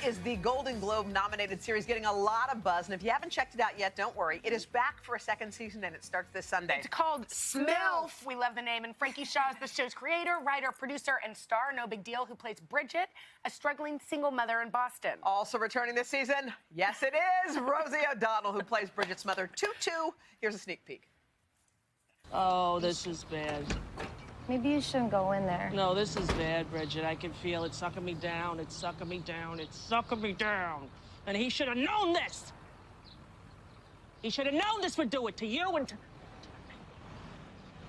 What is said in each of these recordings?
is the Golden Globe-nominated series getting a lot of buzz. And if you haven't checked it out yet, don't worry. It is back for a second season, and it starts this Sunday. It's called SMILF. We love the name. And Frankie Shaw is the show's creator, writer, producer, and star. No big deal. Who plays Bridget, a struggling single mother in Boston. Also returning this season, yes, it is Rosie O'Donnell, who plays Bridget's mother, Tutu. Here's a sneak peek. Oh, this is bad. Maybe you shouldn't go in there. No, this is bad, Bridget. I can feel it sucking me down. It's sucking me down. It's sucking me down. And he should have known this. He should have known this would do it to you and to...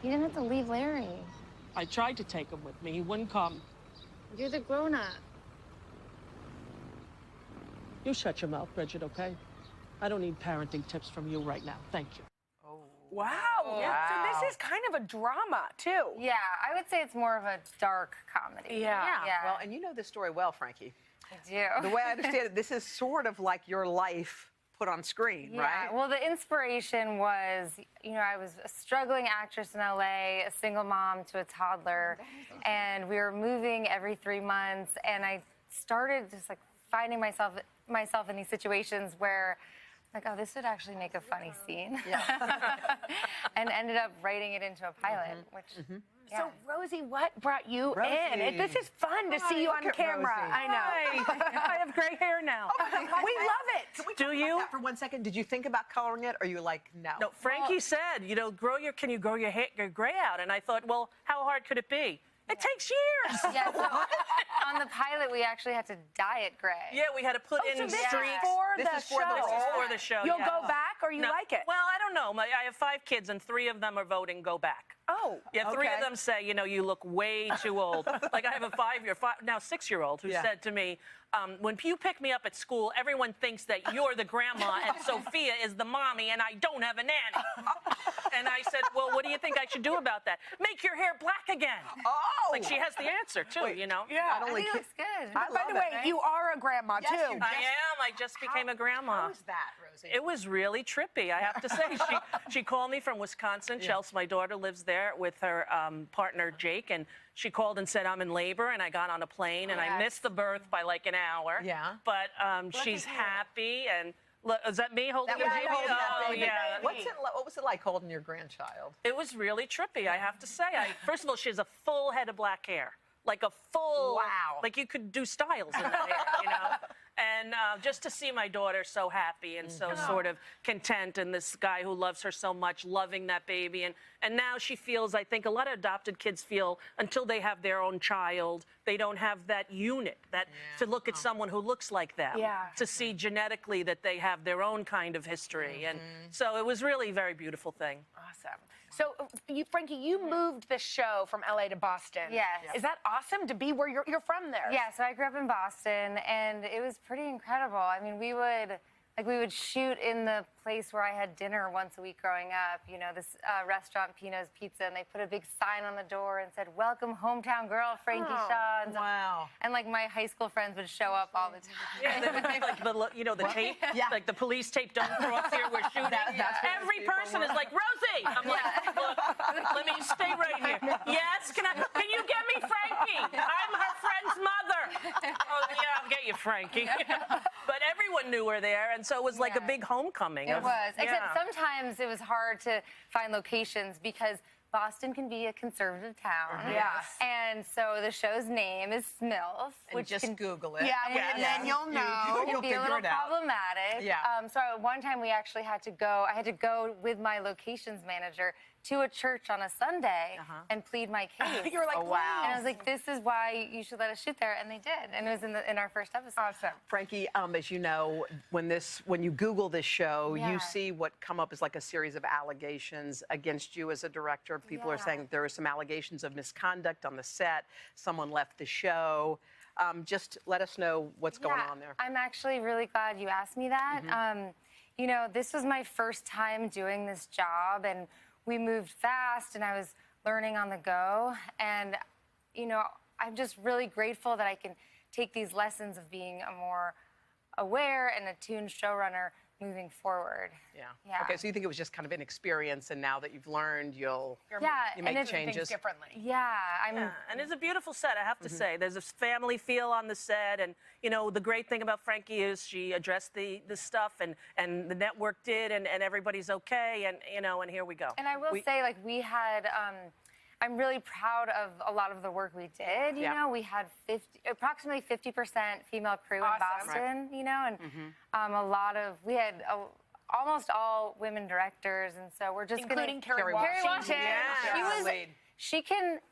You didn't have to leave Larry. I tried to take him with me. He wouldn't come. You're the grown-up. You shut your mouth, Bridget, okay? I don't need parenting tips from you right now. Thank you. Wow. Wow. So this is kind of a drama, too. Yeah, I would say it's more of a dark comedy. Yeah. Well, and you know this story well, Frankie. I do. The way I understand it, this is sort of like your life put on screen, right? Well, the inspiration was, I was a struggling actress in LA, a single mom to a toddler, and we were moving every 3 months, and I started just like finding myself in these situations where, like, oh, this would actually make a funny scene. Yeah. And ended up writing it into a pilot, which... Yeah. So, Rosie, what brought you Rosie. in? This is fun to see you on camera. Rosie. I know. I have gray hair now. We love it. Can we talk about that for 1 second? Did you think about coloring it, or are you like, no? No, Frankie said, can you grow your gray out? And I thought, well, how hard could it be? It takes years. Yeah, so on the pilot, we actually had to dye it gray. Yeah, we had to put in so streaks. This is for the show. You'll go back, or you like it? Well, I don't know. I have 5 kids, and 3 of them are voting go back. Oh. Yeah, 3 of them say, you look way too old. Like, I have a 6-year-old who said to me, when you pick me up at school, everyone thinks that you're the grandma and Sophia is the mommy and I don't have a nanny. And I said, well, what do you think I should do about that? Make your hair black again. Oh! Like, she has the answer, too, Yeah. I think it looks good. By the way, you are a grandma, too. I am. I just became a grandma. How was that, Rosie? It was really trippy, I have to say. She called me from Wisconsin. Chelsea, my daughter, lives there with her partner, Jake, and she called and said, I'm in labor, and I got on a plane, and I missed the birth by like an hour. Yeah. But she's happy, and look, is that me holding the baby? That baby. Yeah. What was it like holding your grandchild? It was really trippy, I have to say. First of all, she has a full head of black hair. Like a full... Wow. Like you could do styles in that hair, And just to see my daughter so happy and so sort of content, and this guy who loves her so much, loving that baby. And now she feels, I think a lot of adopted kids feel, until they have their own child, they don't have that unit, to look at someone who looks like them, to see genetically that they have their own kind of history. And so it was really a very beautiful thing. Awesome. So, Frankie, you moved the show from LA to Boston. Yes. Is that awesome to be where you're from there? Yeah, so I grew up in Boston, and it was pretty incredible. I mean, we would shoot in the place where I had dinner once a week growing up, this restaurant, Pino's Pizza, and they put a big sign on the door and said, welcome hometown girl, Frankie Shaw. And wow. And like my high school friends would show up all the time. Yeah, the tape, like the police tape, don't cross here, we're shooting. Every person is like, Rosie! I'm like, look, let me stay right here. Yes, can you get me Frankie? I'm her friend's mother. Oh, yeah, I'll get you, Frankie. But everyone knew her there, and so it was like a big homecoming. It was, except sometimes it was hard to find locations because Boston can be a conservative town. Yes. And so the show's name is SMILF. Which just Google it. Yeah, and then you'll know. It can be a little problematic. Yeah. So one time we actually had to go, I had to go with my locations manager to a church on a Sunday and plead my case. You were like, wow. And I was like, this is why you should let us shoot there. And they did. And it was in our first episode. Awesome. Frankie, as you know, when you Google this show, you see what come up as like a series of allegations against you as a director. People are saying there are some allegations of misconduct on the set. Someone left the show. Just let us know what's going on there. I'm actually really glad you asked me that. This was my first time doing this job, and we moved fast, and I was learning on the go. And, I'm just really grateful that I can take these lessons of being a more aware and attuned showrunner moving forward. Yeah. Okay, so you think it was just kind of an experience, and now that you've learned, you make and changes things differently. Yeah, and it's a beautiful set, I have to say. There's this family feel on the set, and you know the great thing about Frankie is she addressed the stuff, and the network did, and everybody's okay, and you know, and here we go. And I will say, like, we had. I'm really proud of a lot of the work we did. You know, we had approximately 50% female crew in Boston. You know, and we had almost all women directors, and so we're just including Carrie Washington. Yeah.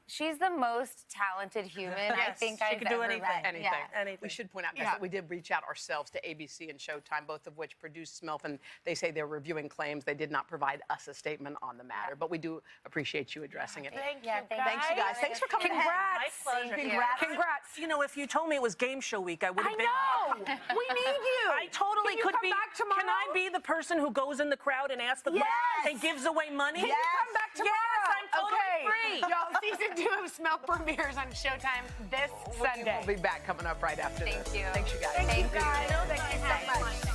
She's the most talented human I think I've ever met. Anything. We should point out, guys, that we did reach out ourselves to ABC and Showtime, both of which produced SMILF, and they say they're reviewing claims. They did not provide us a statement on the matter, but we do appreciate you addressing it. Thank you, Thanks, you guys. Thanks for coming. Congrats. My pleasure. Congrats. You know, if you told me it was game show week, I would have been. I know. We need you. I totally could be. Back tomorrow? Can I be the person who goes in the crowd and asks the questions and gives away money? Can you come back tomorrow? Yes, I'm totally free. Y'all, season 2 of SMILF premieres on Showtime this Sunday. We'll be back coming up right after this. Thank you. Thanks, you guys. Thank you guys. Thank you so much.